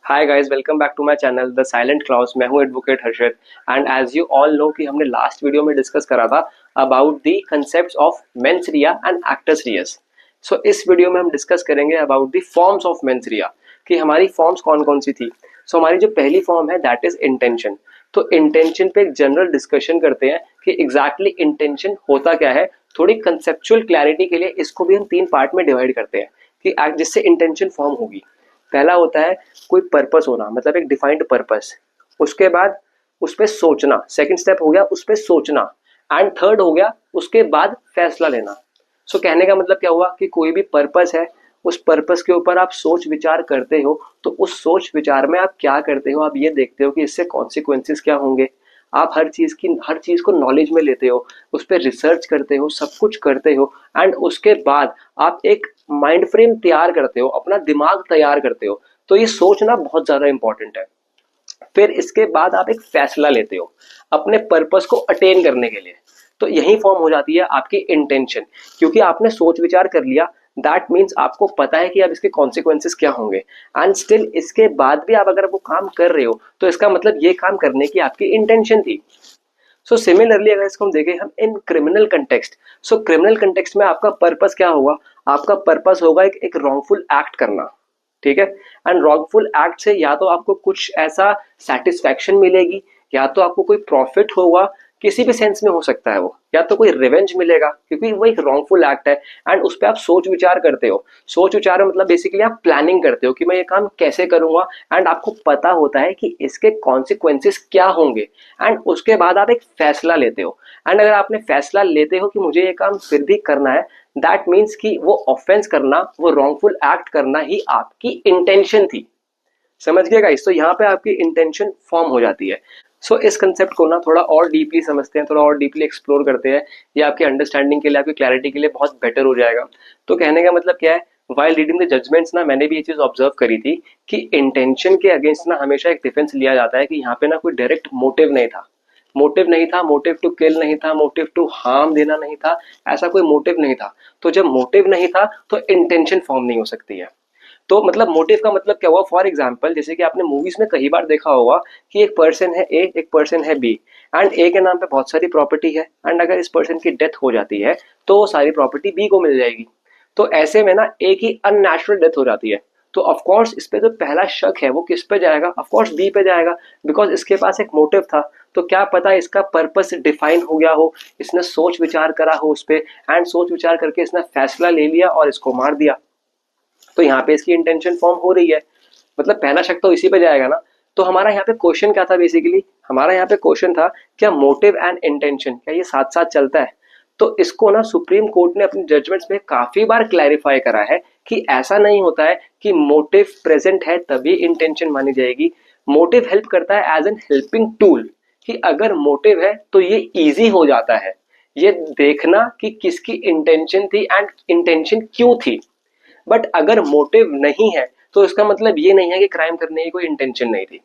Hi guys, welcome back to my channel the silent clause. मैं हूं advocate Harshit and as you all know कि हमने last video में discuss करा था about the concepts of mens rea and actus reus. So इस video में हम डिस्कस करेंगे about the forms of mens rea कि हमारी फॉर्म्स कौन कौन सी थी। सो हमारी जो पहली फॉर्म है दैट इज इंटेंशन। तो इंटेंशन पे एक जनरल डिस्कशन करते हैं कि एग्जैक्टली इंटेंशन होता क्या है। थोड़ी कंसेप्चुअल क्लैरिटी के लिए इसको भी हम तीन पार्ट में डिवाइड करते हैं कि जिससे इंटेंशन फॉर्म होगी। पहला होता है कोई पर्पस होना, मतलब एक डिफाइंड पर्पस। उसके बाद उस पर सोचना, सेकंड स्टेप हो गया उस पर सोचना। एंड थर्ड हो गया उसके बाद फैसला लेना। सो कहने का मतलब क्या हुआ कि कोई भी पर्पस है, उस पर्पस के ऊपर आप सोच विचार करते हो, तो उस सोच विचार में आप क्या करते हो, आप ये देखते हो कि इससे कॉन्सिक्वेंसेस क्या होंगे। आप हर चीज को नॉलेज में लेते हो, उस पर रिसर्च करते हो, सब कुछ करते हो। एंड उसके बाद आप एक माइंड फ्रेम तैयार करते हो, अपना दिमाग तैयार करते हो। तो ये सोचना बहुत ज्यादा इंपॉर्टेंट है। फिर इसके बाद आप एक फैसला लेते हो अपने पर्पस को अटेन करने के लिए। तो यही फॉर्म हो जाती है आपकी इंटेंशन, क्योंकि आपने सोच विचार कर लिया। दैट मीन्स आपको पता है कि अब इसके कॉन्सिक्वेंसेस क्या होंगे। एंड स्टिल इसके बाद भी आप अगर वो काम कर रहे हो तो इसका मतलब ये काम करने की आपकी इंटेंशन थी। सो सिमिलरली अगर इसको हम देखें हम in criminal context. So criminal context में आपका पर्पस क्या होगा? आपका पर्पस होगा एक रॉन्गफुल एक्ट करना। ठीक है। एंड रॉन्गफुल एक्ट से या तो आपको कुछ ऐसा सेटिस्फैक्शन मिलेगी, या तो आपको कोई प्रॉफिट होगा, किसी भी सेंस में हो सकता है वो, या तो कोई रिवेंज मिलेगा क्योंकि वो एक रॉन्गफुल एक्ट है। एंड उस पर आप सोच विचार करते हो। सोच विचार मतलब बेसिकली आप प्लानिंग करते हो कि मैं ये काम कैसे करूंगा। एंड आपको पता होता है कि इसके कॉन्सिक्वेंसेस क्या होंगे। एंड उसके बाद आप एक फैसला लेते हो। एंड अगर आपने फैसला लेते हो कि मुझे ये काम फिर भी करना है, दैट मीन्स कि वो ऑफेंस करना, वो रॉन्गफुल एक्ट करना ही आपकी इंटेंशन थी। समझ गए गाइस? तो यहाँ पे आपकी इंटेंशन फॉर्म हो जाती है। सो इस कंसेप्ट को ना थोड़ा और डीपली समझते हैं, थोड़ा और डीपली एक्सप्लोर करते हैं। ये आपकी अंडरस्टैंडिंग के लिए, आपकी क्लैरिटी के लिए बहुत बेटर हो जाएगा। तो कहने का मतलब क्या है, वाइल रीडिंग द जजमेंट्स ना मैंने भी ये चीज ऑब्जर्व करी थी कि इंटेंशन के अगेंस्ट ना हमेशा एक डिफेंस लिया जाता है कि यहाँ पे ना कोई डायरेक्ट मोटिव नहीं था। मोटिव नहीं था, मोटिव टू किल नहीं था, मोटिव टू हार्म देना नहीं था, ऐसा कोई मोटिव नहीं था। तो जब मोटिव नहीं था तो इंटेंशन फॉर्म नहीं हो सकती है। तो मतलब मोटिव का मतलब क्या हुआ? फॉर एग्जाम्पल जैसे कि आपने मूवीज में कई बार देखा होगा कि एक पर्सन है ए, एक पर्सन है बी। एंड ए के नाम पे बहुत सारी प्रॉपर्टी है। एंड अगर इस पर्सन की डेथ हो जाती है तो वो सारी प्रॉपर्टी बी को मिल जाएगी। तो ऐसे में ना ए की अननेचुरल डेथ हो जाती है। तो ऑफकोर्स इस पे जो पहला शक है वो किस पे जाएगा? ऑफकोर्स बी पे जाएगा, बिकॉज इसके पास एक मोटिव था। तो क्या पता इसका पर्पस डिफाइन हो गया हो, इसने सोच विचार करा हो उस पे, एंड सोच विचार करके इसने फैसला ले लिया और इसको मार दिया। तो यहाँ पे इसकी इंटेंशन फॉर्म हो रही है। मतलब पहला शक तो इसी पे जाएगा ना। तो हमारा यहाँ पे क्वेश्चन क्या था? बेसिकली हमारा यहाँ पे क्वेश्चन था क्या मोटिव एंड इंटेंशन क्या ये साथ साथ चलता है? तो इसको ना सुप्रीम कोर्ट ने अपने जजमेंट्स में काफी बार क्लैरिफाई करा है कि ऐसा नहीं होता है कि मोटिव प्रेजेंट है तभी इंटेंशन मानी जाएगी। मोटिव हेल्प करता है एज एन हेल्पिंग टूल, कि अगर मोटिव है तो ये इजी हो जाता है ये देखना कि किसकी इंटेंशन थी एंड इंटेंशन क्यों थी। बट अगर मोटिव नहीं है तो इसका मतलब ये नहीं है कि क्राइम करने की कोई इंटेंशन नहीं थी।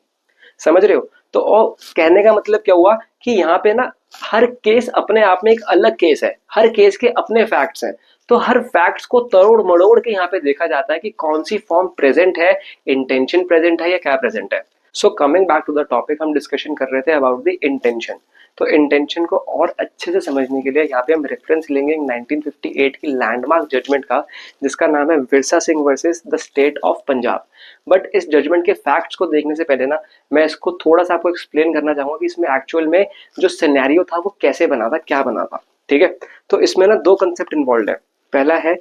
समझ रहे हो? तो और कहने का मतलब क्या हुआ कि यहाँ पे ना हर केस अपने आप में एक अलग केस है, हर केस के अपने फैक्ट्स हैं। तो हर फैक्ट्स को तरोड़ मड़ोड़ के यहाँ पे देखा जाता है कि कौन सी फॉर्म प्रेजेंट है, इंटेंशन प्रेजेंट है या क्या प्रेजेंट है। So coming back to the topic, हम डिस्कशन कर रहे थे अबाउट द इंटेंशन। तो इंटेंशन को और अच्छे से समझने के लिए यहाँ पे हम रेफरेंस लेंगे 1958 की लैंडमार्क जजमेंट का, जिसका नाम है Virsa Singh versus the state of Punjab. But इस जजमेंट के फैक्ट्स को देखने से पहले ना मैं इसको थोड़ा सा आपको एक्सप्लेन करना चाहूंगा कि इसमें एक्चुअल में जो सिनेरियो था वो कैसे बना था, क्या बना था। ठीक है। तो इसमें ना दो कंसेप्ट इन्वॉल्व है। पहला है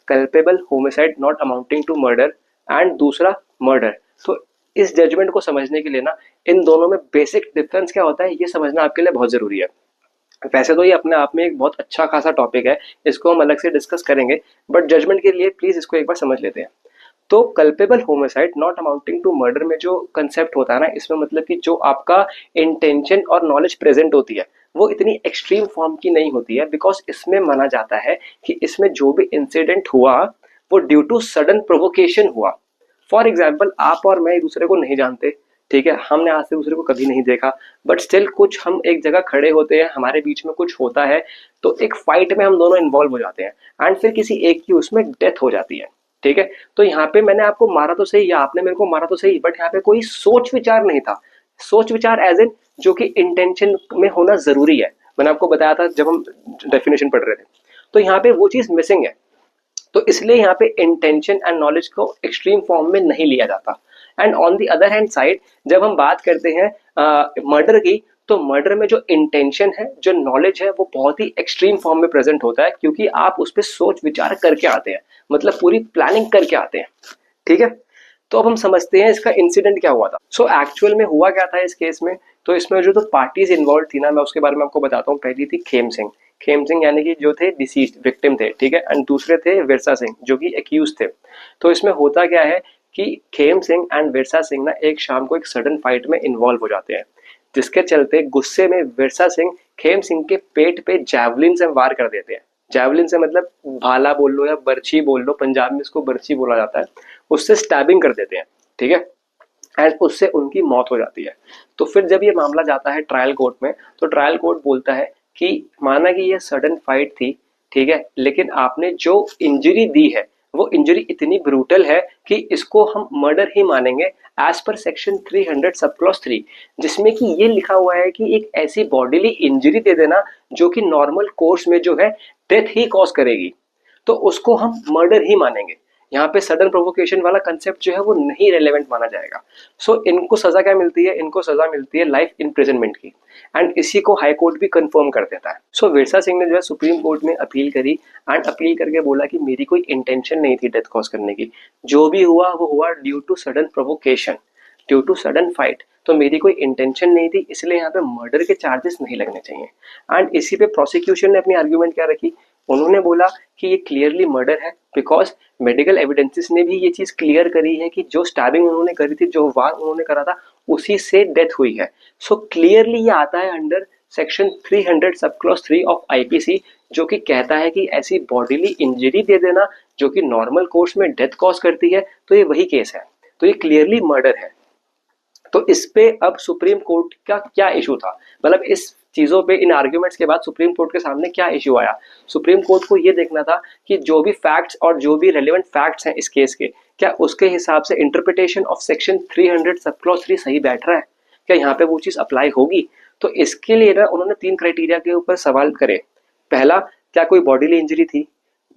culpable homicide not amounting to murder, and दूसरा मर्डर। तो इस जजमेंट को समझने के लिए ना इन दोनों में बेसिक डिफरेंस क्या होता है ये समझना आपके लिए बहुत जरूरी है। वैसे तो ये अपने आप में एक बहुत अच्छा खासा टॉपिक है, इसको हम अलग से डिस्कस करेंगे, बट जजमेंट के लिए प्लीज इसको एक बार समझ लेते हैं। तो culpable homicide not amounting to murder में जो कंसेप्ट होता है ना, इसमें मतलब कि जो आपका इंटेंशन और नॉलेज प्रेजेंट होती है वो इतनी एक्सट्रीम फॉर्म की नहीं होती है, बिकॉज इसमें माना जाता है कि इसमें जो भी इंसिडेंट हुआ वो ड्यू टू सडन प्रोवोकेशन हुआ। फॉर एग्जाम्पल आप और मैं एक दूसरे को नहीं जानते, ठीक है, हमने आज से दूसरे को कभी नहीं देखा, बट स्टिल कुछ हम एक जगह खड़े होते हैं, हमारे बीच में कुछ होता है, तो एक फाइट में हम दोनों इन्वॉल्व हो जाते हैं। एंड फिर किसी एक की उसमें डेथ हो जाती है। ठीक है। तो यहाँ पे मैंने आपको मारा तो सही या आपने मेरे को मारा तो सही, बट यहाँ पे कोई सोच विचार नहीं था। सोच विचार एज इन जो कि इंटेंशन में होना जरूरी है, मैंने आपको बताया था जब हम डेफिनेशन पढ़ रहे थे। तो यहाँ पे वो चीज मिसिंग है। तो इसलिए यहाँ पे इंटेंशन एंड नॉलेज को एक्सट्रीम फॉर्म में नहीं लिया जाता। And on the other hand side जब हम बात करते हैं मर्डर की, तो मर्डर में जो इंटेंशन है, जो नॉलेज है, वो बहुत ही एक्सट्रीम फॉर्म में प्रेजेंट होता है, क्योंकि आप उस पर सोच विचार करके आते हैं, मतलब पूरी प्लानिंग करके आते हैं। ठीक है। तो अब हम समझते हैं इसका इंसिडेंट क्या हुआ था। सो एक्चुअल में हुआ क्या था इस केस में। तो इसमें जो तो पार्टीज इन्वॉल्व थी ना, मैं उसके बारे में आपको बताता हूँ। पहली थी खेम सिंह। खेम सिंह यानी कि जो थे डिसीज्ड विक्टिम थे, ठीक है। एंड दूसरे थे विरसा सिंह जो कि एक्यूज थे। तो इसमें होता क्या है कि खेम सिंह एंड विरसा सिंह ना एक शाम को एक सडन फाइट में इन्वॉल्व हो जाते हैं, जिसके चलते गुस्से में विरसा सिंह खेम सिंह के पेट पे जैवलिन से वार कर देते हैं। जैवलिन से मतलब भाला बोल लो या बर्छी बोल लो, पंजाब में इसको बर्छी बोला जाता है। उससे स्टैबिंग कर देते हैं, ठीक है। एंड उससे उनकी मौत हो जाती है। तो फिर जब ये मामला जाता है ट्रायल कोर्ट में, तो ट्रायल कोर्ट बोलता है कि माना कि ये सडन फाइट थी, ठीक है, लेकिन आपने जो इंजरी दी है वो इंजरी इतनी ब्रूटल है कि इसको हम मर्डर ही मानेंगे as per section 300 sub clause 3, जिसमें कि ये लिखा हुआ है कि एक ऐसी बॉडीली इंजरी दे देना जो कि नॉर्मल कोर्स में जो है डेथ ही कॉज करेगी, तो उसको हम मर्डर ही मानेंगे। यहाँ पे सडन प्रोवोकेशन वाला कंसेप्ट जो है वो नहीं रेलेवेंट माना जाएगा। सो इनको सजा क्या मिलती है, इनको सजा मिलती है लाइफ इम्प्रिजनमेंट की। एंड इसी को हाई कोर्ट भी कंफर्म कर देता है। सो विरसा सिंह ने जो है सुप्रीम कोर्ट में अपील करी, एंड अपील करके बोला कि मेरी कोई इंटेंशन नहीं थी डेथ कॉज करने की, जो भी हुआ वो हुआ due to sudden provocation, due to sudden fight, तो मेरी कोई इंटेंशन नहीं थी, इसलिए यहाँ पे मर्डर के चार्जेस नहीं लगने चाहिए। एंड इसी पे प्रोसिक्यूशन ने अपनी आर्ग्यूमेंट क्या रखी, उन्होंने बोला कि ये क्लियरली मर्डर है, बिकॉज मेडिकल एविडेंसेस ने भी ये चीज क्लियर करी है कि जो स्टैबिंग उन्होंने करी थी, जो वार उन्होंने करा था, उसी से डेथ हुई है। सो क्लियरली ये आता है under section 300 sub clause 3 of IPC, जो कि कहता है कि ऐसी बॉडीली इंजरी दे देना जो कि नॉर्मल कोर्स में डेथ कॉज करती है, तो ये वही केस है। तो ये क्लियरली मर्डर है। तो इस पे अब सुप्रीम कोर्ट का क्या इशू था, मतलब इस चीजों पे, इन आर्ग्यूमेंट्स के बाद सुप्रीम कोर्ट के सामने क्या इशू आया। सुप्रीम कोर्ट को ये देखना था कि जो भी फैक्ट्स और जो भी रेलेवेंट फैक्ट्स हैं इस केस के, क्या उसके हिसाब से interpretation of section 300 sub clause 3 सही बैठ रहा है, क्या यहाँ पे वो चीज अप्लाई होगी। तो इसके लिए ना उन्होंने 3 क्राइटेरिया के ऊपर सवाल करे। पहला, क्या कोई बॉडीली इंजरी थी।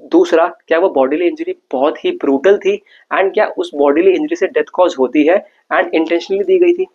दूसरा, क्या वो बॉडीली इंजरी बहुत ही ब्रूटल थी, एंड क्या उस बॉडीली इंजरी से डेथ कॉज होती है एंड इंटेंशनली दी गई थी।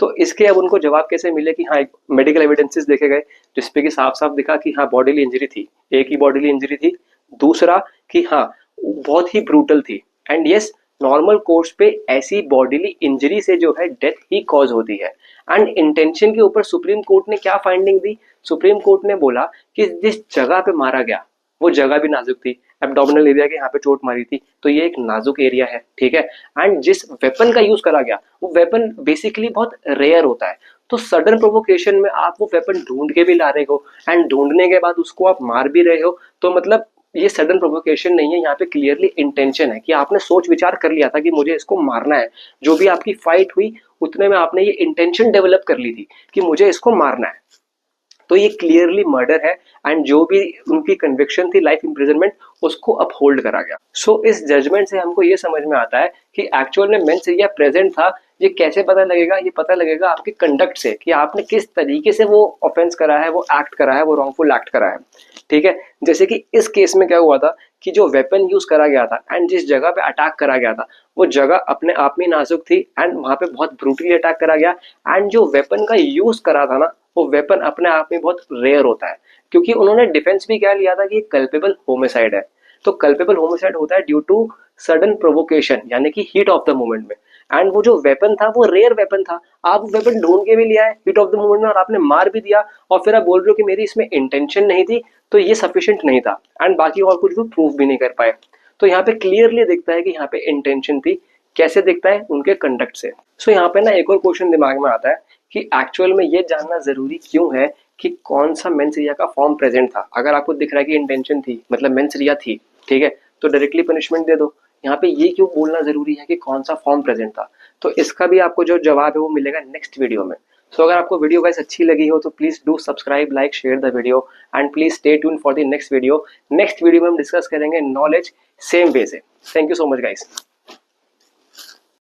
तो इसके अब उनको जवाब कैसे मिले कि हाँ, एक मेडिकल एविडेंसेस देखे गए जिसपे कि साफ साफ दिखा कि हाँ बॉडीली इंजरी थी, एक ही बॉडीली इंजरी थी। दूसरा कि हाँ बहुत ही ब्रूटल थी, एंड यस नॉर्मल कोर्स पे ऐसी बॉडीली इंजरी से जो है डेथ ही कॉज होती है। एंड इंटेंशन के ऊपर सुप्रीम कोर्ट ने क्या फाइंडिंग दी, सुप्रीम कोर्ट ने बोला कि जिस जगह पे मारा गया वो जगह भी नाजुक थी, एब्डोमिनल एरिया के यहाँ पे चोट मारी थी, तो ये एक नाजुक एरिया है, ठीक है। एंड जिस वेपन का यूज करा गया वो वेपन बेसिकली बहुत रेयर होता है। तो सडन प्रोवोकेशन में आप वो वेपन ढूंढ के भी ला रहे हो, एंड ढूंढने के बाद उसको आप मार भी रहे हो, तो मतलब ये सडन प्रोवोकेशन नहीं है, यहाँ पे क्लियरली इंटेंशन है कि आपने सोच विचार कर लिया था कि मुझे इसको मारना है। जो भी आपकी फाइट हुई उतने में आपने ये इंटेंशन डेवलप कर ली थी कि मुझे इसको मारना है, तो ये क्लियरली मर्डर है। एंड जो भी उनकी कन्विक्शन थी लाइफ इम्प्रिजनमेंट, उसको अपहोल्ड करा गया। सो इस जजमेंट से हमको ये समझ में आता है कि एक्चुअल में मेंस एरिया प्रेजेंट था। ये कैसे पता लगेगा, ये पता लगेगा आपके कंडक्ट से कि आपने किस तरीके से वो ऑफेंस करा है, वो एक्ट करा है, वो रॉन्गफुल एक्ट करा है, ठीक है। जैसे कि इस केस में क्या हुआ था कि जो वेपन यूज करा गया था एंड जिस जगह पे अटैक करा गया था, वो जगह अपने आप में नाजुक थी, एंड वहां पे बहुत ब्रूटली अटैक करा गया। एंड जो वेपन का यूज करा था ना, वो वेपन अपने आप में बहुत रेयर होता है, क्योंकि उन्होंने डिफेंस भी क्या लिया था कि कल्पेबल होमिसाइड है। तो कल्पेबल होमिसाइड होता है ड्यू टू सडन प्रोवोकेशन, यानी कि हीट ऑफ द मोमेंट में। एंड वो जो वेपन था वो रेयर वेपन था, आप वेपन ढूंढ के भी लिया है हीट ऑफ द मोमेंट में और आपने मार भी दिया, और फिर आप बोल रहे हो कि मेरी इसमें इंटेंशन नहीं थी, तो ये सफिशिएंट नहीं था। एंड बाकी और कुछ भी प्रूफ भी नहीं कर पाए। तो यहाँ पे क्लियरली दिखता है कि यहाँ पे इंटेंशन थी। कैसे दिखता है, उनके कंडक्ट से। सो यहाँ पे ना एक और क्वेश्चन दिमाग में आता है कि एक्चुअल में ये जानना जरूरी क्यों है कि कौन सा मेंस रिया का फॉर्म प्रेजेंट था। अगर आपको दिख रहा है कि इंटेंशन थी, मतलब मेंस रिया थी, ठीक है, तो डायरेक्टली पनिशमेंट दे दो। यहाँ पे ये क्यों बोलना जरूरी है कि कौन सा फॉर्म प्रेजेंट था, तो इसका भी आपको जो जवाब है वो मिलेगा नेक्स्ट वीडियो में। सो अगर आपको वीडियो गाइस अच्छी लगी हो तो please do subscribe, like, share the video and please stay tune for the next video. Next video में हम डिस्कस करेंगे नॉलेज सेम वे से। Thank you so much guys.